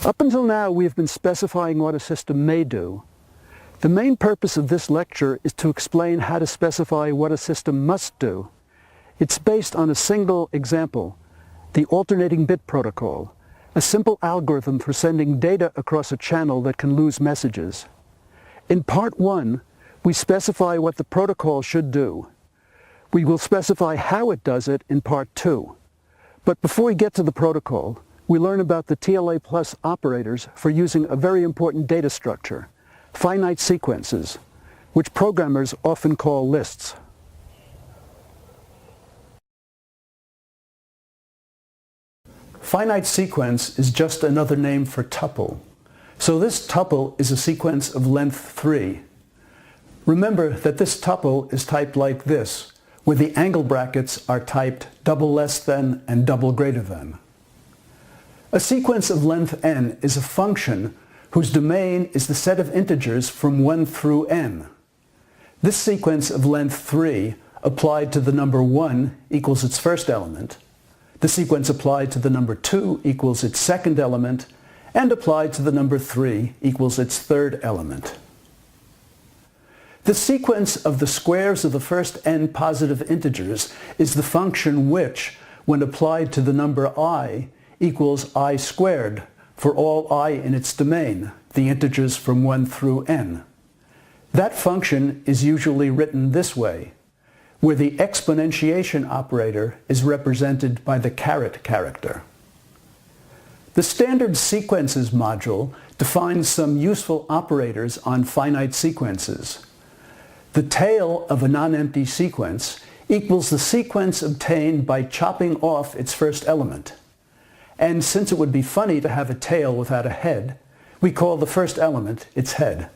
Up until now, we have been specifying what a system may do. The main purpose of this lecture is to explain how to specify what a system must do. It's based on a single example, the alternating bit protocol, a simple algorithm for sending data across a channel that can lose messages. In part 1, we specify what the protocol should do. We will specify how it does it in part 2. But before we get to the protocol, we learn about the TLA plus operators for using a very important data structure, finite sequences, which programmers often call lists. Finite sequence is just another name for tuple. So this tuple is a sequence of length 3. Remember that this tuple is typed like this, where the angle brackets are typed double less than and double greater than. A sequence of length n is a function whose domain is the set of integers from 1 through n. This sequence of length 3 applied to the number 1 equals its first element, the sequence applied to the number 2 equals its second element, and applied to the number 3 equals its third element. The sequence of the squares of the first n positive integers is the function which, when applied to the number I, equals I squared for all I in its domain, the integers from 1 through n. That function is usually written this way, where the exponentiation operator is represented by the caret character. The standard sequences module defines some useful operators on finite sequences. The tail of a non-empty sequence equals the sequence obtained by chopping off its first element. And since it would be funny to have a tail without a head, we call the first element its head.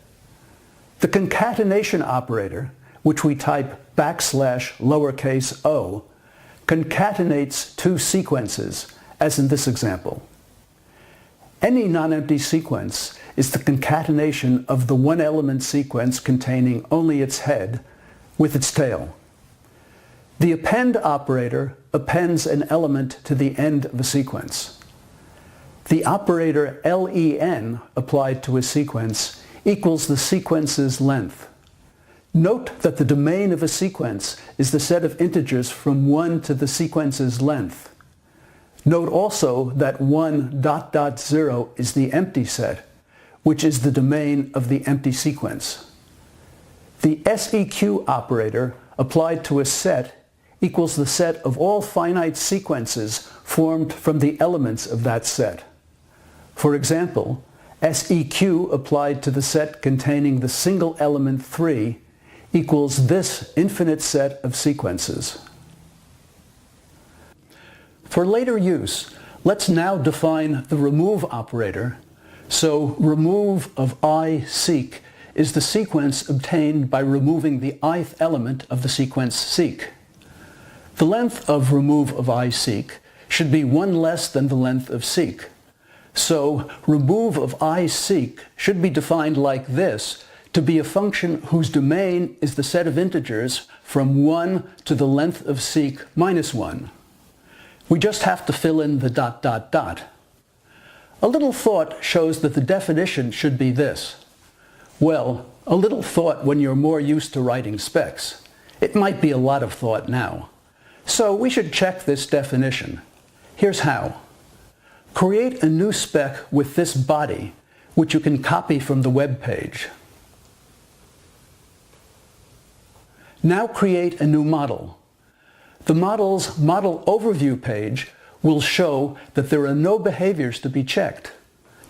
The concatenation operator, which we type \lowercase o, concatenates two sequences, as in this example. Any non-empty sequence is the concatenation of the one-element sequence containing only its head with its tail. The append operator appends an element to the end of a sequence. The operator len applied to a sequence equals the sequence's length. Note that the domain of a sequence is the set of integers from 1 to the sequence's length. Note also that 1, 0 is the empty set, which is the domain of the empty sequence. The seq operator applied to a set equals the set of all finite sequences formed from the elements of that set. For example, seq applied to the set containing the single element 3 equals this infinite set of sequences. For later use, let's now define the remove operator. So remove of I-seq is the sequence obtained by removing the ith element of the sequence seq. The length of remove of I-seq should be 1 less than the length of seq. So remove of I-seq should be defined like this to be a function whose domain is the set of integers from 1 to the length of seq minus 1. We just have to fill in the ... A little thought shows that the definition should be this. Well, a little thought when you're more used to writing specs. It might be a lot of thought now. So we should check this definition. Here's how. Create a new spec with this body, which you can copy from the web page. Now create a new model. The model's model overview page will show that there are no behaviors to be checked.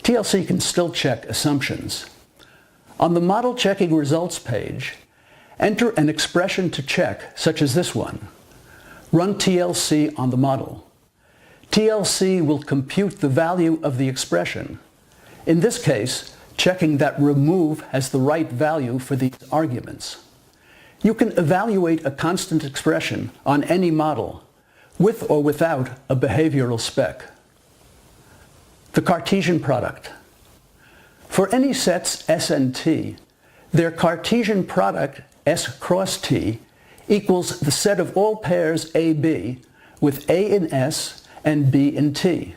TLC can still check assumptions. On the model checking results page, enter an expression to check, such as this one. Run TLC on the model. TLC will compute the value of the expression. In this case, checking that remove has the right value for these arguments. You can evaluate a constant expression on any model, with or without a behavioral spec. The Cartesian product. For any sets S and T, their Cartesian product S cross T equals the set of all pairs AB with A in S and B in T.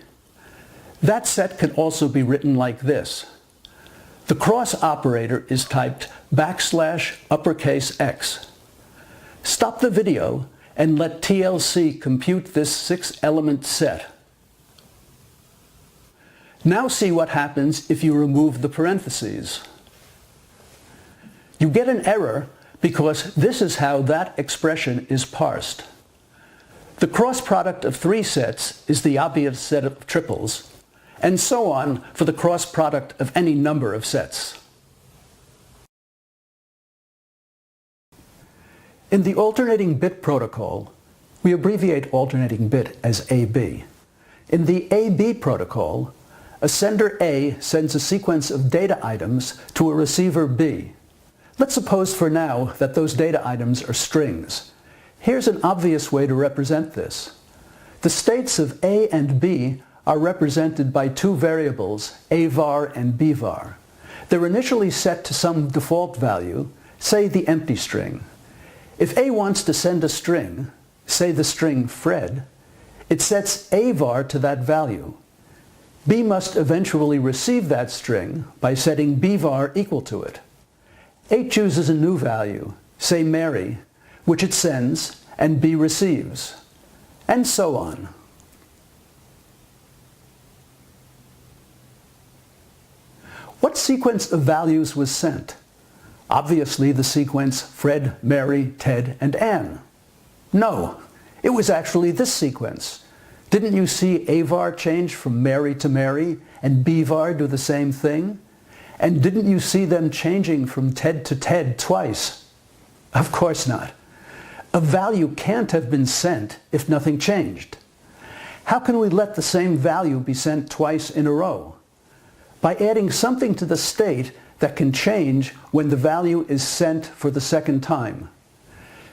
That set can also be written like this. The cross operator is typed \X. Stop the video and let TLC compute this 6-element set. Now see what happens if you remove the parentheses. You get an error because this is how that expression is parsed. The cross product of 3 sets is the obvious set of triples, and so on for the cross product of any number of sets. In the alternating bit protocol, we abbreviate alternating bit as AB. In the AB protocol, a sender A sends a sequence of data items to a receiver B. Let's suppose for now that those data items are strings. Here's an obvious way to represent this. The states of A and B are represented by 2 variables, A_var and B_var. They're initially set to some default value, say the empty string. If A wants to send a string, say the string Fred, it sets A_var to that value. B must eventually receive that string by setting B_var equal to it. A chooses a new value, say Mary, which it sends, and B receives, and so on. What sequence of values was sent? Obviously the sequence Fred, Mary, Ted, and Ann. No, it was actually this sequence. Didn't you see A_var change from Mary to Mary, and B_var do the same thing? And didn't you see them changing from Ted to Ted twice? Of course not. A value can't have been sent if nothing changed. How can we let the same value be sent twice in a row? By adding something to the state that can change when the value is sent for the second time.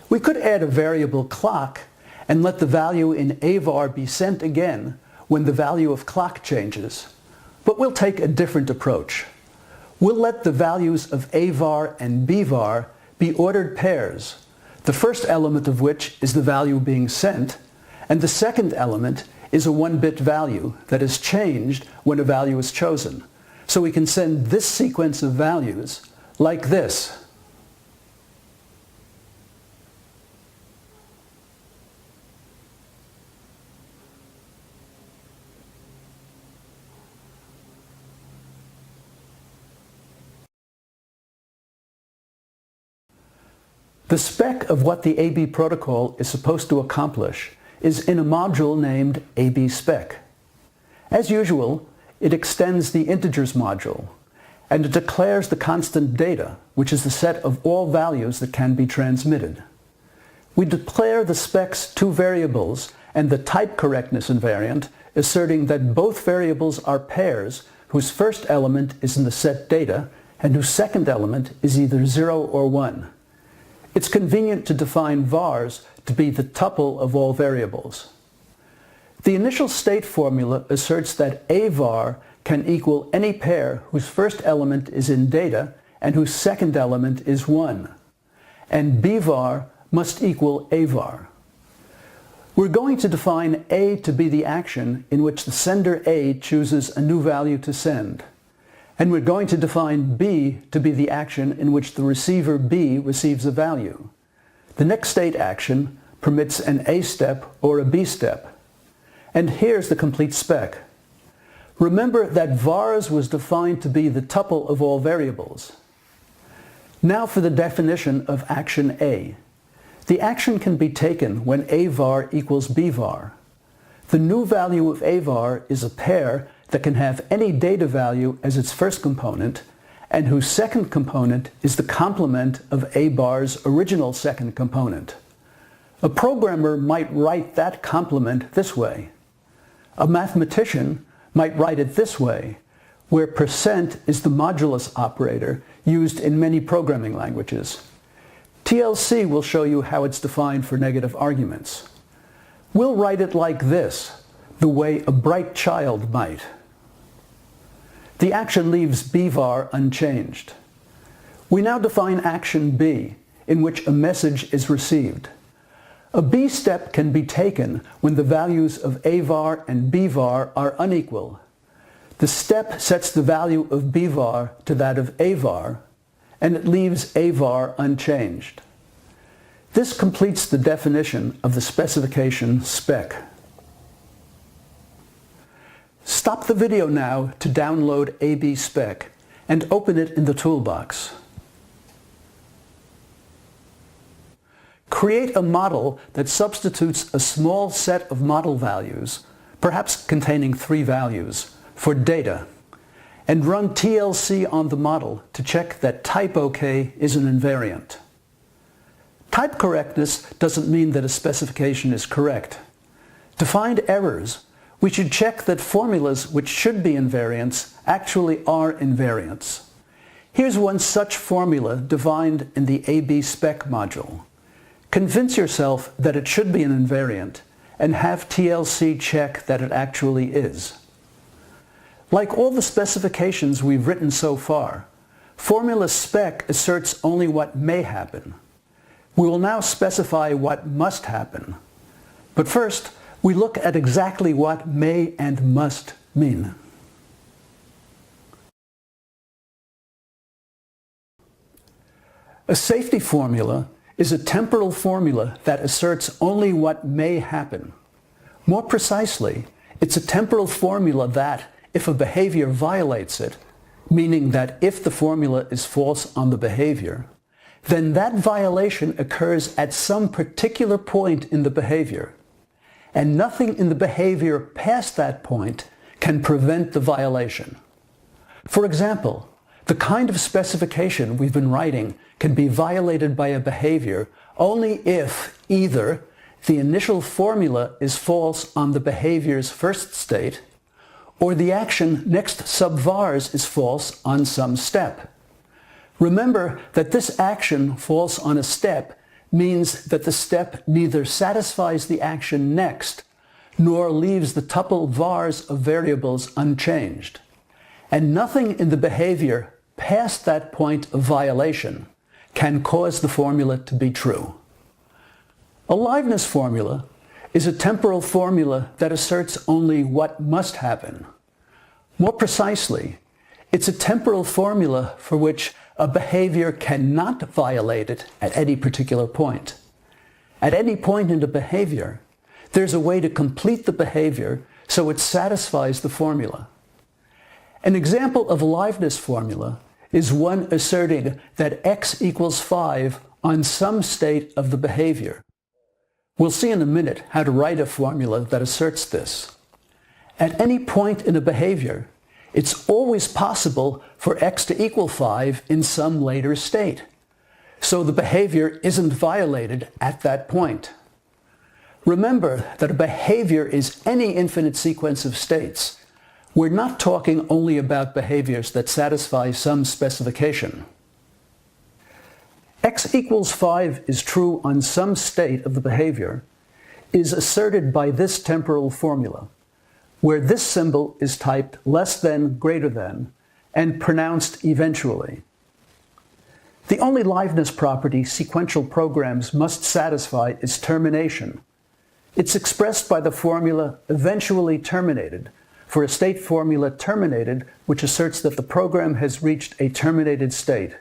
We could add a variable clock and let the value in A_var be sent again when the value of clock changes. But we'll take a different approach. We'll let the values of A_var and B_var be ordered pairs, the first element of which is the value being sent, and the second element is a 1-bit value that is changed when a value is chosen. So we can send this sequence of values like this. The spec of what the AB protocol is supposed to accomplish is in a module named AB Spec. As usual, it extends the integers module, and it declares the constant data, which is the set of all values that can be transmitted. We declare the spec's 2 variables and the type correctness invariant, asserting that both variables are pairs whose first element is in the set data and whose second element is either 0 or 1. It's convenient to define vars to be the tuple of all variables. The initial state formula asserts that A_var can equal any pair whose first element is in data and whose second element is 1, and B_var must equal A_var. We're going to define A to be the action in which the sender A chooses a new value to send, and we're going to define B to be the action in which the receiver B receives a value. The next state action permits an A step or a B step. And here's the complete spec. Remember that vars was defined to be the tuple of all variables. Now for the definition of action A. The action can be taken when A_var equals B_var. The new value of A_var is a pair that can have any data value as its first component and whose second component is the complement of A_bar's original second component. A programmer might write that complement this way. A mathematician might write it this way, where percent is the modulus operator used in many programming languages. TLC will show you how it's defined for negative arguments. We'll write it like this, the way a bright child might. The action leaves B_var unchanged. We now define action B, in which a message is received. A B step can be taken when the values of A_var and B_var are unequal. The step sets the value of B var to that of A var, and it leaves A var unchanged. This completes the definition of the specification spec. Stop the video now to download AB spec and open it in the toolbox. Create a model that substitutes a small set of model values, perhaps containing 3 values, for data, and run TLC on the model to check that type OK is an invariant. Type correctness doesn't mean that a specification is correct. To find errors, we should check that formulas which should be invariants actually are invariants. Here's one such formula defined in the AB spec module. Convince yourself that it should be an invariant and have TLC check that it actually is. Like all the specifications we've written so far, formula spec asserts only what may happen. We will now specify what must happen. But first, we look at exactly what may and must mean. A safety formula is a temporal formula that asserts only what may happen. More precisely, it's a temporal formula that, if a behavior violates it, meaning that if the formula is false on the behavior, then that violation occurs at some particular point in the behavior, and nothing in the behavior past that point can prevent the violation. For example, the kind of specification we've been writing can be violated by a behavior only if either the initial formula is false on the behavior's first state, or the action next sub-vars is false on some step. Remember that this action false on a step means that the step neither satisfies the action next nor leaves the tuple vars of variables unchanged. And nothing in the behavior past that point of violation can cause the formula to be true. A Liveness formula is a temporal formula that asserts only what must happen. More precisely, it's a temporal formula for which a behavior cannot violate it at any particular point. At any point in the behavior, there's a way to complete the behavior so it satisfies the formula. An example of a Liveness formula is one asserting that x equals 5 on some state of the behavior. We'll see in a minute how to write a formula that asserts this. At any point in a behavior, it's always possible for x to equal 5 in some later state, so the behavior isn't violated at that point. Remember that a behavior is any infinite sequence of states. We're not talking only about behaviors that satisfy some specification. X equals 5 is true on some state of the behavior is asserted by this temporal formula, where this symbol is typed less than, greater than, and pronounced eventually. The only Liveness property sequential programs must satisfy is termination. It's expressed by the formula eventually terminated for a state formula terminated which asserts that the program has reached a terminated state.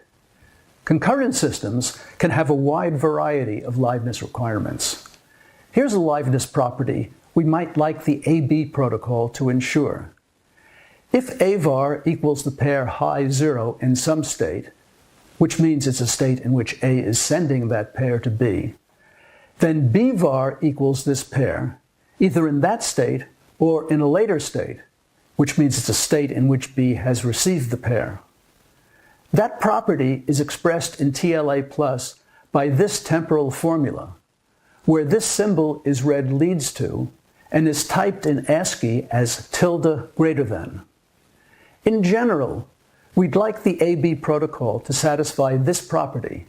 Concurrent systems can have a wide variety of Liveness requirements. Here's a Liveness property we might like the AB protocol to ensure. If A var equals the pair high 0 in some state, which means it's a state in which A is sending that pair to B, then B var equals this pair, either in that state or in a later state, which means it's a state in which B has received the pair. That property is expressed in TLA plus by this temporal formula, where this symbol is read leads to and is typed in ASCII as tilde greater than. In general, we'd like the AB protocol to satisfy this property.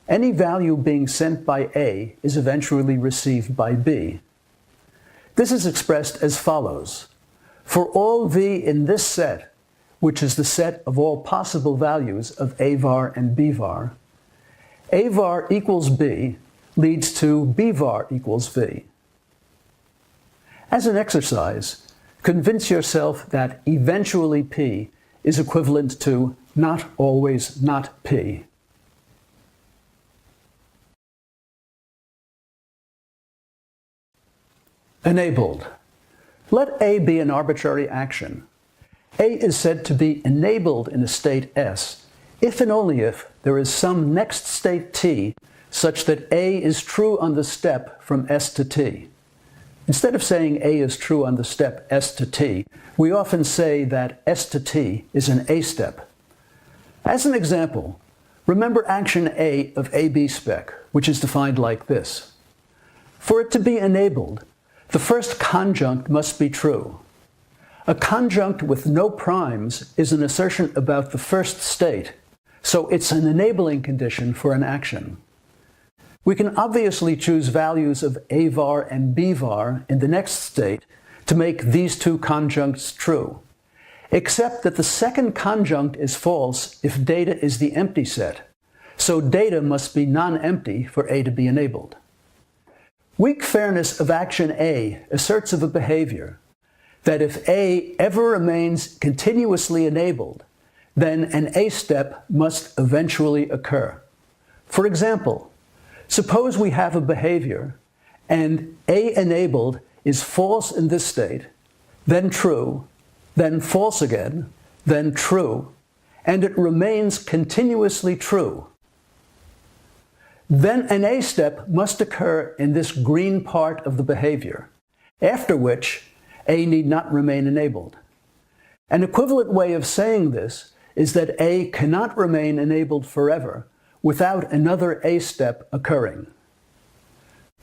Any value being sent by A is eventually received by B. This is expressed as follows. For all V in this set, which is the set of all possible values of A var and B var, A var equals B leads to B var equals V. As an exercise, convince yourself that eventually P is equivalent to not always not P. Enabled. Let A be an arbitrary action. A is said to be enabled in a state S if and only if there is some next state T such that A is true on the step from S to T. Instead of saying A is true on the step S to T, we often say that S to T is an A step. As an example, remember action A of AB spec, which is defined like this. For it to be enabled, the first conjunct must be true. A conjunct with no primes is an assertion about the first state, so it's an enabling condition for an action. We can obviously choose values of A var and B var in the next state to make these two conjuncts true, except that the second conjunct is false if data is the empty set, so data must be non-empty for A to be enabled. Weak fairness of action A asserts of a behavior that if A ever remains continuously enabled, then an A step must eventually occur. For example, suppose we have a behavior and A enabled is false in this state, then true, then false again, then true, and it remains continuously true. Then an A step must occur in this green part of the behavior, after which A need not remain enabled. An equivalent way of saying this is that A cannot remain enabled forever without another A step occurring.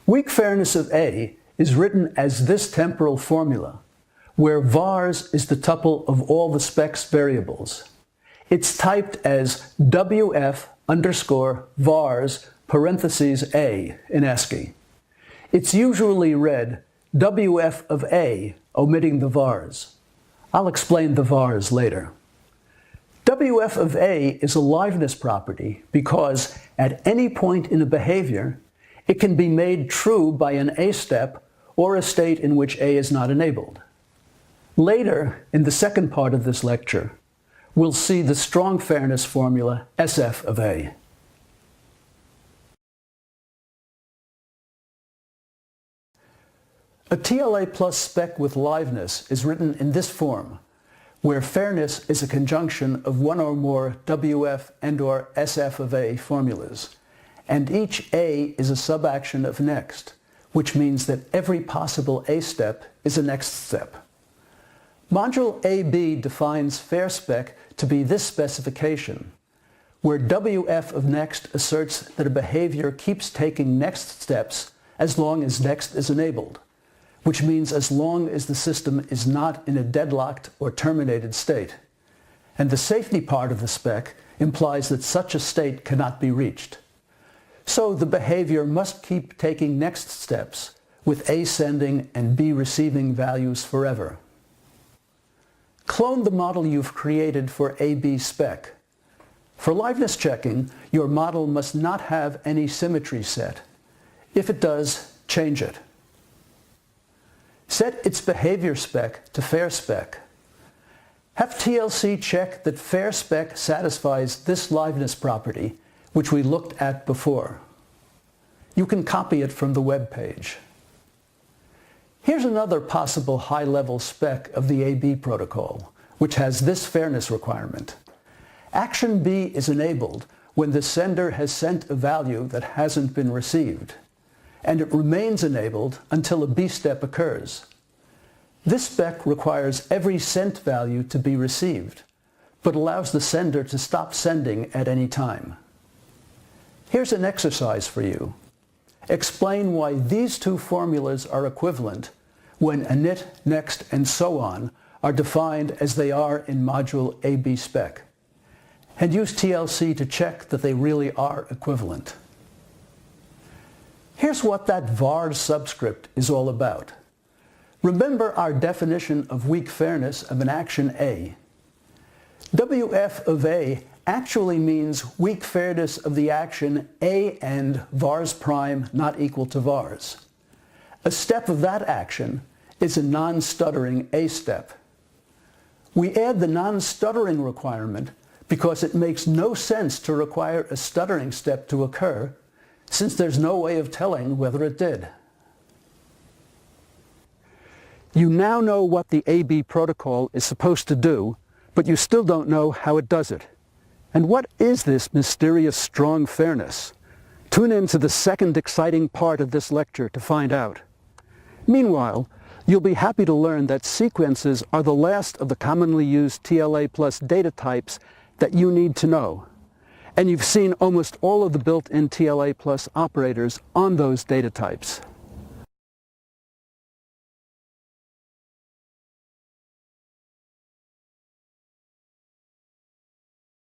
Weak fairness of A is written as this temporal formula, where vars is the tuple of all the spec's variables. It's typed as WF underscore vars parentheses A in ASCII. It's usually read WF of A, omitting the vars. I'll explain the vars later. WF of A is a liveness property because at any point in a behavior, it can be made true by an A step or a state in which A is not enabled. Later, in the second part of this lecture, we'll see the strong fairness formula SF of A. A TLA plus spec with liveness is written in this form, where fairness is a conjunction of one or more WF and/or SF of A formulas, and each A is a subaction of next, which means that every possible A step is a next step. Module AB defines fair spec to be this specification, where WF of next asserts that a behavior keeps taking next steps as long as next is enabled, which means as long as the system is not in a deadlocked or terminated state. And the safety part of the spec implies that such a state cannot be reached. So the behavior must keep taking next steps, with A sending and B receiving values forever. Clone the model you've created for AB spec. For liveness checking, your model must not have any symmetry set. If it does, change it. Set its behavior spec to fair spec. Have TLC check that fair spec satisfies this liveness property, which we looked at before. You can copy it from the web page. Here's another possible high-level spec of the AB protocol, which has this fairness requirement. Action B is enabled when the sender has sent a value that hasn't been received, and it remains enabled until a B step occurs. This spec requires every sent value to be received, but allows the sender to stop sending at any time. Here's an exercise for you. Explain why these two formulas are equivalent when init, next, and so on are defined as they are in module AB spec, and use TLC to check that they really are equivalent. Here's what that vars subscript is all about. Remember our definition of weak fairness of an action A. WF of A actually means weak fairness of the action A and vars prime not equal to vars. A step of that action is a non-stuttering A step. We add the non-stuttering requirement because it makes no sense to require a stuttering step to occur, since there's no way of telling whether it did. You now know what the AB protocol is supposed to do, but you still don't know how it does it. And what is this mysterious strong fairness? Tune in to the second exciting part of this lecture to find out. Meanwhile, you'll be happy to learn that sequences are the last of the commonly used TLA plus data types that you need to know. And you've seen almost all of the built-in TLA plus operators on those data types.